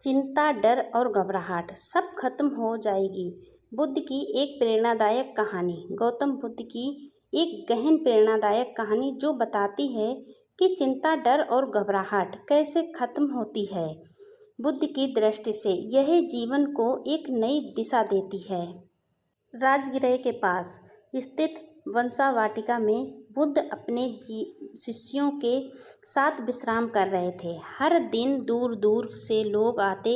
चिंता, डर और घबराहट सब खत्म हो जाएगी। बुद्ध की एक प्रेरणादायक कहानी। गौतम बुद्ध की एक गहन प्रेरणादायक कहानी जो बताती है कि चिंता, डर और घबराहट कैसे खत्म होती है। बुद्ध की दृष्टि से यह जीवन को एक नई दिशा देती है। राजगृह के पास स्थित वंसा वाटिका में बुद्ध अपने शिष्यों के साथ विश्राम कर रहे थे। हर दिन दूर दूर से लोग आते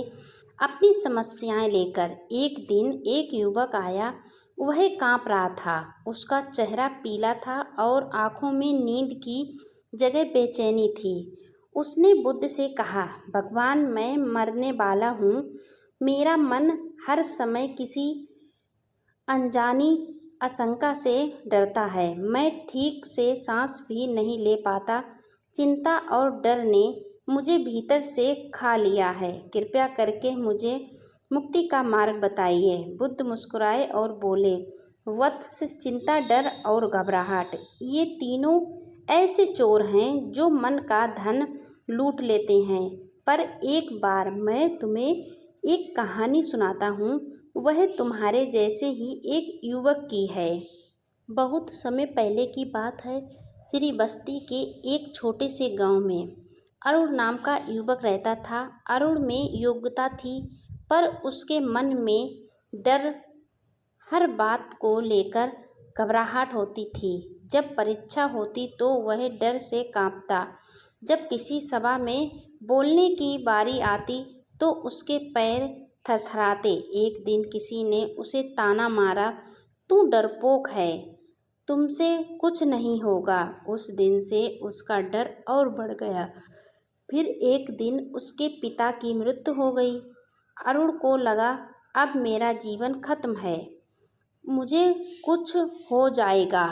अपनी समस्याएं लेकर। एक दिन एक युवक आया। वह कांप रहा था। उसका चेहरा पीला था और आंखों में नींद की जगह बेचैनी थी। उसने बुद्ध से कहा, भगवान, मैं मरने वाला हूँ। मेरा मन हर समय किसी अनजानी आशंका से डरता है। मैं ठीक से सांस भी नहीं ले पाता। चिंता और डर ने मुझे भीतर से खा लिया है। कृपया करके मुझे मुक्ति का मार्ग बताइए। बुद्ध मुस्कुराए और बोले, वत्स, चिंता, डर और घबराहट ये तीनों ऐसे चोर हैं जो मन का धन लूट लेते हैं। पर एक बार मैं तुम्हें एक कहानी सुनाता हूँ। वह तुम्हारे जैसे ही एक युवक की है। बहुत समय पहले की बात है। श्री बस्ती के एक छोटे से गांव में अरुण नाम का युवक रहता था। अरुण में योग्यता थी, पर उसके मन में डर, हर बात को लेकर घबराहट होती थी। जब परीक्षा होती तो वह डर से कांपता। जब किसी सभा में बोलने की बारी आती तो उसके पैर थरथराते। एक दिन किसी ने उसे ताना मारा, तू डरपोक है, तुमसे कुछ नहीं होगा। उस दिन से उसका डर और बढ़ गया। फिर एक दिन उसके पिता की मृत्यु हो गई। अरुण को लगा, अब मेरा जीवन खत्म है, मुझे कुछ हो जाएगा,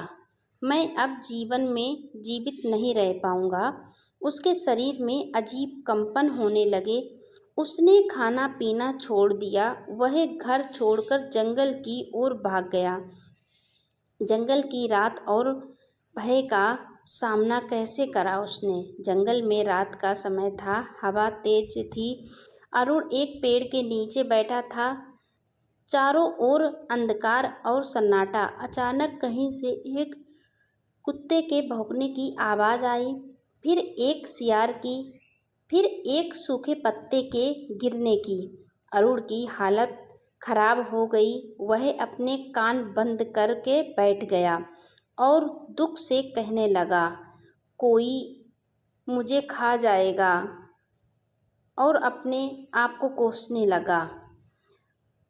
मैं अब जीवन में जीवित नहीं रह पाऊंगा। उसके शरीर में अजीब कंपन होने लगे। उसने खाना पीना छोड़ दिया। वह घर छोड़कर जंगल की ओर भाग गया। जंगल की रात और भय का सामना कैसे करा उसने। जंगल में रात का समय था, हवा तेज थी। अरुण एक पेड़ के नीचे बैठा था। चारों ओर अंधकार और सन्नाटा। अचानक कहीं से एक कुत्ते के भौंकने की आवाज़ आई, फिर एक सियार की, फिर एक सूखे पत्ते के गिरने की। अरुण की हालत खराब हो गई। वह अपने कान बंद करके बैठ गया और दुख से कहने लगा, कोई मुझे खा जाएगा। और अपने आप को कोसने लगा,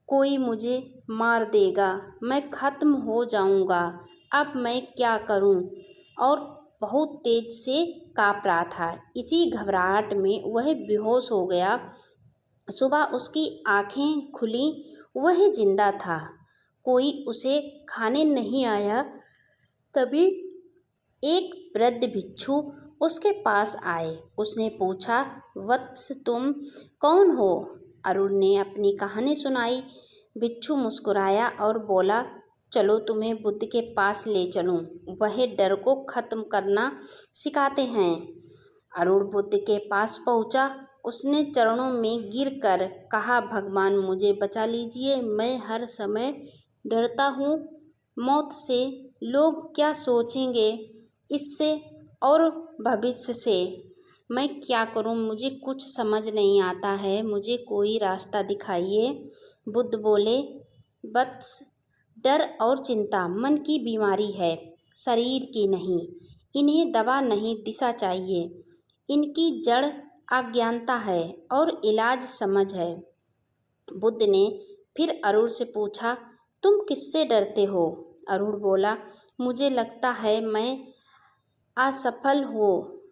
कोई मुझे मार देगा, मैं खत्म हो जाऊंगा, अब मैं क्या करूं। और बहुत तेज से काँप रहा था। इसी घबराहट में वह बेहोश हो गया। सुबह उसकी आंखें खुली। वह जिंदा था। कोई उसे खाने नहीं आया। तभी एक वृद्ध भिक्षु उसके पास आए। उसने पूछा, वत्स, तुम कौन हो? अरुण ने अपनी कहानी सुनाई। भिक्षु मुस्कुराया और बोला, चलो तुम्हें बुद्ध के पास ले चलूं, वह डर को खत्म करना सिखाते हैं। अरुण बुद्ध के पास पहुंचा। उसने चरणों में गिरकर कहा, भगवान, मुझे बचा लीजिए, मैं हर समय डरता हूँ मौत से। लोग क्या सोचेंगे इससे और भविष्य से। मैं क्या करूँ, मुझे कुछ समझ नहीं आता है, मुझे कोई रास्ता दिखाइए। बुद्ध बोले, वत्स, डर और चिंता मन की बीमारी है, शरीर की नहीं। इन्हें दवा नहीं, दिशा चाहिए। इनकी जड़ अज्ञानता है और इलाज समझ है। बुद्ध ने फिर अरुण से पूछा, तुम किससे डरते हो? अरुण बोला, मुझे लगता है मैं असफल हो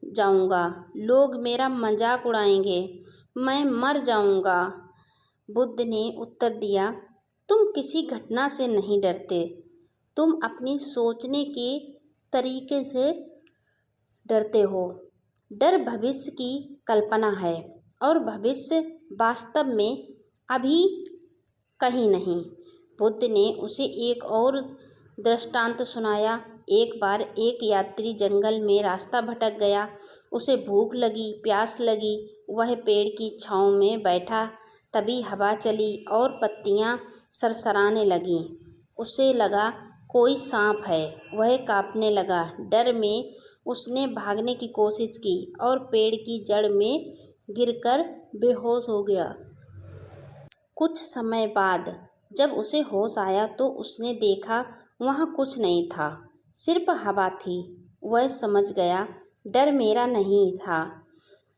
जाऊंगा, लोग मेरा मजाक उड़ाएंगे, मैं मर जाऊंगा। बुद्ध ने उत्तर दिया, तुम किसी घटना से नहीं डरते, तुम अपनी सोचने के तरीके से डरते हो। डर भविष्य की कल्पना है और भविष्य वास्तव में अभी कहीं नहीं। बुद्ध ने उसे एक और दृष्टांत सुनाया। एक बार एक यात्री जंगल में रास्ता भटक गया। उसे भूख लगी, प्यास लगी। वह पेड़ की छांव में बैठा तभी हवा चली और पत्तियां सरसराने लगीं। उसे लगा कोई सांप है। वह कांपने लगा। डर में उसने भागने की कोशिश की और पेड़ की जड़ में गिरकर बेहोश हो गया। कुछ समय बाद जब उसे होश आया तो उसने देखा वहाँ कुछ नहीं था, सिर्फ हवा थी। वह समझ गया डर मेरा नहीं था,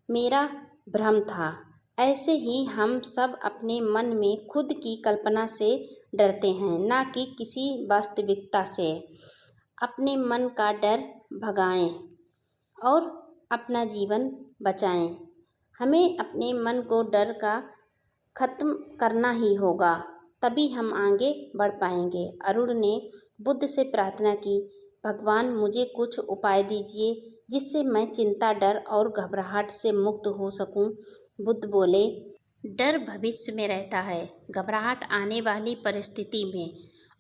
मेरा भ्रम था। ऐसे ही हम सब अपने मन में खुद की कल्पना से डरते हैं, ना कि किसी वास्तविकता से। अपने मन का डर भगाएं और अपना जीवन बचाएं। हमें अपने मन को डर का खत्म करना ही होगा, तभी हम आगे बढ़ पाएंगे। अरुण ने बुद्ध से प्रार्थना की, भगवान मुझे कुछ उपाय दीजिए जिससे मैं चिंता, डर और घबराहट से मुक्त हो सकूं। बुद्ध बोले, डर भविष्य में रहता है, घबराहट आने वाली परिस्थिति में,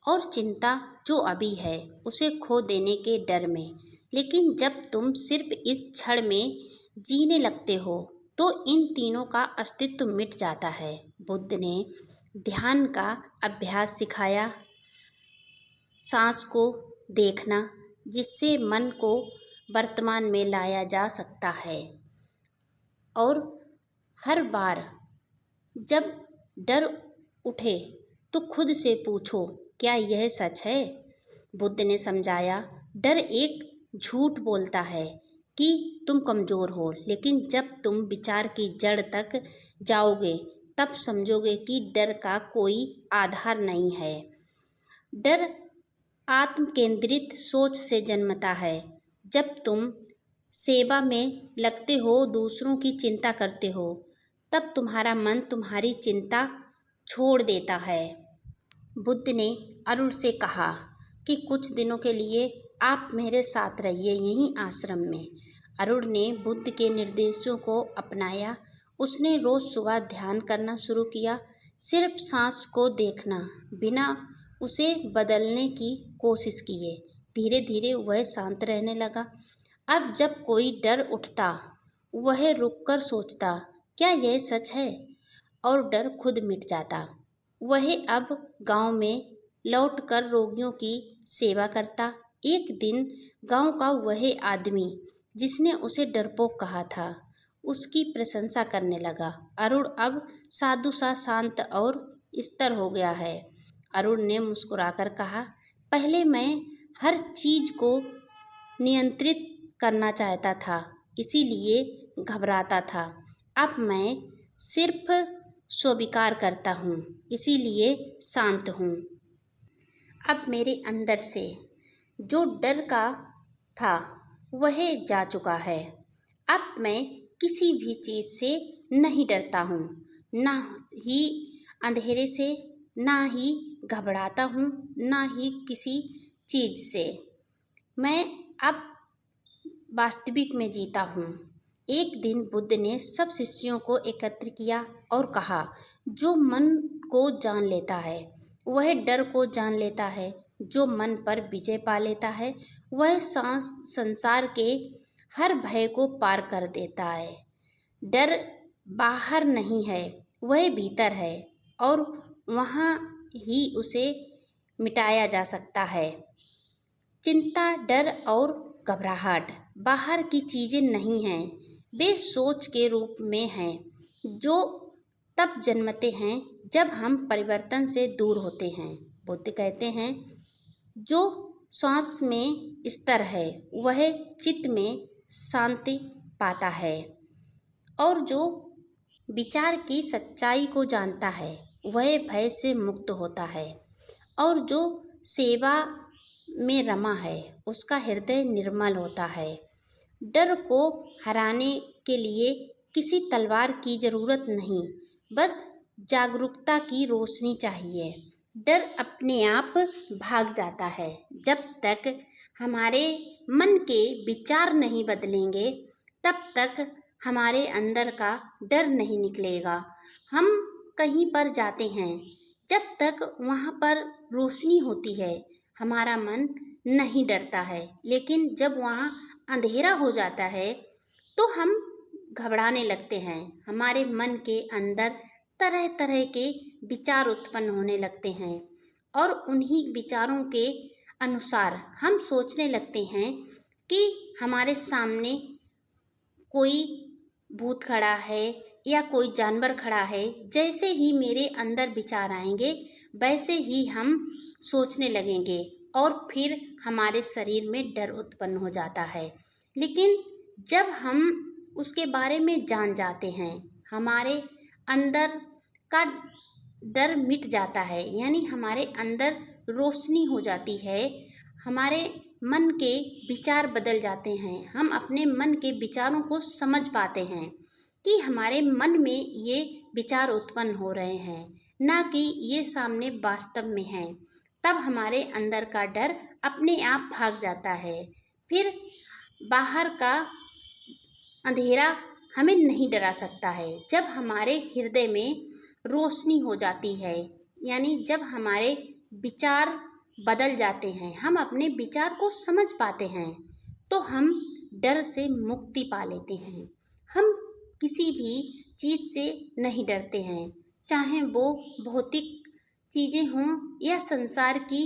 और चिंता जो अभी है उसे खो देने के डर में। लेकिन जब तुम सिर्फ इस क्षण में जीने लगते हो तो इन तीनों का अस्तित्व मिट जाता है। बुद्ध ने ध्यान का अभ्यास सिखाया, सांस को देखना, जिससे मन को वर्तमान में लाया जा सकता है। और हर बार जब डर उठे तो खुद से पूछो, क्या यह सच है? बुद्ध ने समझाया, डर एक झूठ बोलता है कि तुम कमज़ोर हो, लेकिन जब तुम विचार की जड़ तक जाओगे तब समझोगे कि डर का कोई आधार नहीं है। डर आत्म केंद्रित सोच से जन्मता है। जब तुम सेवा में लगते हो, दूसरों की चिंता करते हो, तब तुम्हारा मन तुम्हारी चिंता छोड़ देता है। बुद्ध ने अरुण से कहा कि कुछ दिनों के लिए आप मेरे साथ रहिए यहीं आश्रम में। अरुण ने बुद्ध के निर्देशों को अपनाया। उसने रोज़ सुबह ध्यान करना शुरू किया, सिर्फ सांस को देखना, बिना उसे बदलने की कोशिश किए। धीरे धीरे वह शांत रहने लगा। अब जब कोई डर उठता, वह रुककर सोचता, क्या यह सच है? और डर खुद मिट जाता। वह अब गांव में लौटकर रोगियों की सेवा करता। एक दिन गांव का वह आदमी जिसने उसे डरपोक कहा था, उसकी प्रशंसा करने लगा। अरुण अब साधु सा शांत और स्थिर हो गया है। अरुण ने मुस्कुराकर कहा, पहले मैं हर चीज़ को नियंत्रित करना चाहता था, इसीलिए घबराता था। अब मैं सिर्फ स्वीकार करता हूँ, इसीलिए शांत हूँ। अब मेरे अंदर से जो डर का था वह जा चुका है। अब मैं किसी भी चीज़ से नहीं डरता हूँ, ना ही अंधेरे से, ना ही घबराता हूँ, ना ही किसी चीज़ से। मैं अब वास्तविक में जीता हूँ। एक दिन बुद्ध ने सब शिष्यों को एकत्र किया और कहा, जो मन को जान लेता है वह डर को जान लेता है। जो मन पर विजय पा लेता है वह संसार के हर भय को पार कर देता है। डर बाहर नहीं है, वह भीतर है और वहाँ ही उसे मिटाया जा सकता है। चिंता, डर और घबराहट बाहर की चीज़ें नहीं हैं, वे सोच के रूप में हैं जो तब जन्मते हैं जब हम परिवर्तन से दूर होते हैं। बुद्ध कहते हैं, जो सांस में स्थिर है वह चित्त में शांति पाता है, और जो विचार की सच्चाई को जानता है वह भय से मुक्त होता है, और जो सेवा में रमा है उसका हृदय निर्मल होता है। डर को हराने के लिए किसी तलवार की ज़रूरत नहीं, बस जागरूकता की रोशनी चाहिए। डर अपने आप भाग जाता है। जब तक हमारे मन के विचार नहीं बदलेंगे तब तक हमारे अंदर का डर नहीं निकलेगा। हम कहीं पर जाते हैं, जब तक वहाँ पर रोशनी होती है हमारा मन नहीं डरता है, लेकिन जब वहाँ अंधेरा हो जाता है तो हम घबराने लगते हैं। हमारे मन के अंदर तरह तरह के विचार उत्पन्न होने लगते हैं और उन्हीं विचारों के अनुसार हम सोचने लगते हैं कि हमारे सामने कोई भूत खड़ा है या कोई जानवर खड़ा है। जैसे ही मेरे अंदर विचार आएंगे वैसे ही हम सोचने लगेंगे और फिर हमारे शरीर में डर उत्पन्न हो जाता है। लेकिन जब हम उसके बारे में जान जाते हैं, हमारे अंदर का डर मिट जाता है, यानी हमारे अंदर रोशनी हो जाती है, हमारे मन के विचार बदल जाते हैं। हम अपने मन के विचारों को समझ पाते हैं कि हमारे मन में ये विचार उत्पन्न हो रहे हैं, ना कि ये सामने वास्तव में हैं। तब हमारे अंदर का डर अपने आप भाग जाता है। फिर बाहर का अंधेरा हमें नहीं डरा सकता है। जब हमारे हृदय में रोशनी हो जाती है, यानी जब हमारे विचार बदल जाते हैं, हम अपने विचार को समझ पाते हैं, तो हम डर से मुक्ति पा लेते हैं। हम किसी भी चीज़ से नहीं डरते हैं, चाहे वो भौतिक चीज़ें हों या संसार की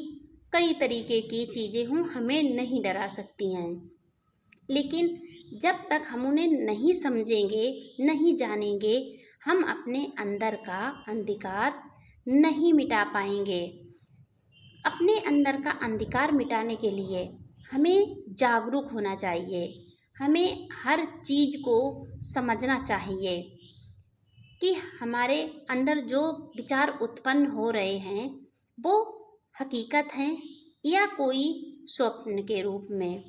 कई तरीके की चीज़ें हों, हमें नहीं डरा सकती हैं। लेकिन जब तक हम उन्हें नहीं समझेंगे, नहीं जानेंगे, हम अपने अंदर का अंधकार नहीं मिटा पाएंगे। अपने अंदर का अंधकार मिटाने के लिए हमें जागरूक होना चाहिए। हमें हर चीज़ को समझना चाहिए कि हमारे अंदर जो विचार उत्पन्न हो रहे हैं वो हकीकत हैं या कोई स्वप्न के रूप में।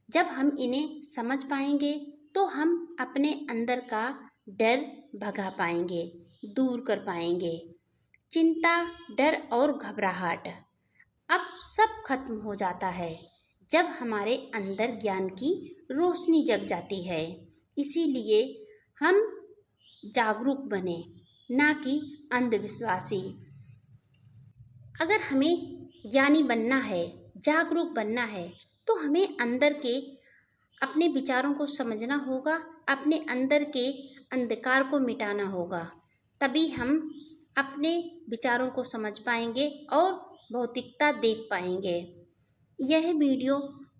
जब हम इन्हें समझ पाएंगे तो हम अपने अंदर का डर भगा पाएंगे, दूर कर पाएंगे। चिंता, डर और घबराहट अब सब खत्म हो जाता है जब हमारे अंदर ज्ञान की रोशनी जग जाती है। इसीलिए हम जागरूक बने, ना कि अंधविश्वासी। अगर हमें ज्ञानी बनना है, जागरूक बनना है, तो हमें अंदर के अपने विचारों को समझना होगा, अपने अंदर के अंधकार को मिटाना होगा। तभी हम अपने विचारों को समझ पाएंगे और भौतिकता देख पाएंगे। यह वीडियो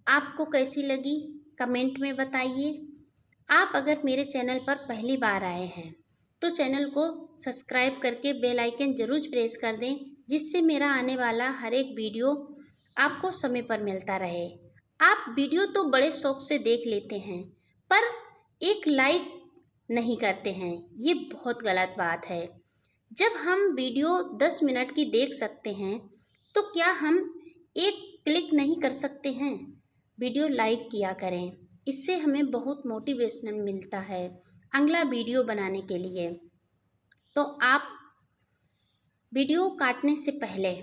आपको कैसी लगी कमेंट में बताइए। आप अगर मेरे चैनल पर पहली बार आए हैं तो चैनल को सब्सक्राइब करके बेल आइकन ज़रूर प्रेस कर दें, जिससे मेरा आने वाला हर एक वीडियो आपको समय पर मिलता रहे। आप वीडियो तो बड़े शौक से देख लेते हैं पर एक लाइक नहीं करते हैं, ये बहुत गलत बात है। जब हम वीडियो 10 मिनट की देख सकते हैं तो क्या हम एक क्लिक नहीं कर सकते हैं? वीडियो लाइक किया करें, इससे हमें बहुत मोटिवेशन मिलता है अगला वीडियो बनाने के लिए। तो आप वीडियो काटने से पहले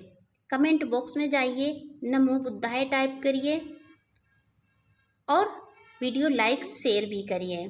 कमेंट बॉक्स में जाइए, नमो बुद्धाय टाइप करिए और वीडियो लाइक शेयर भी करिए।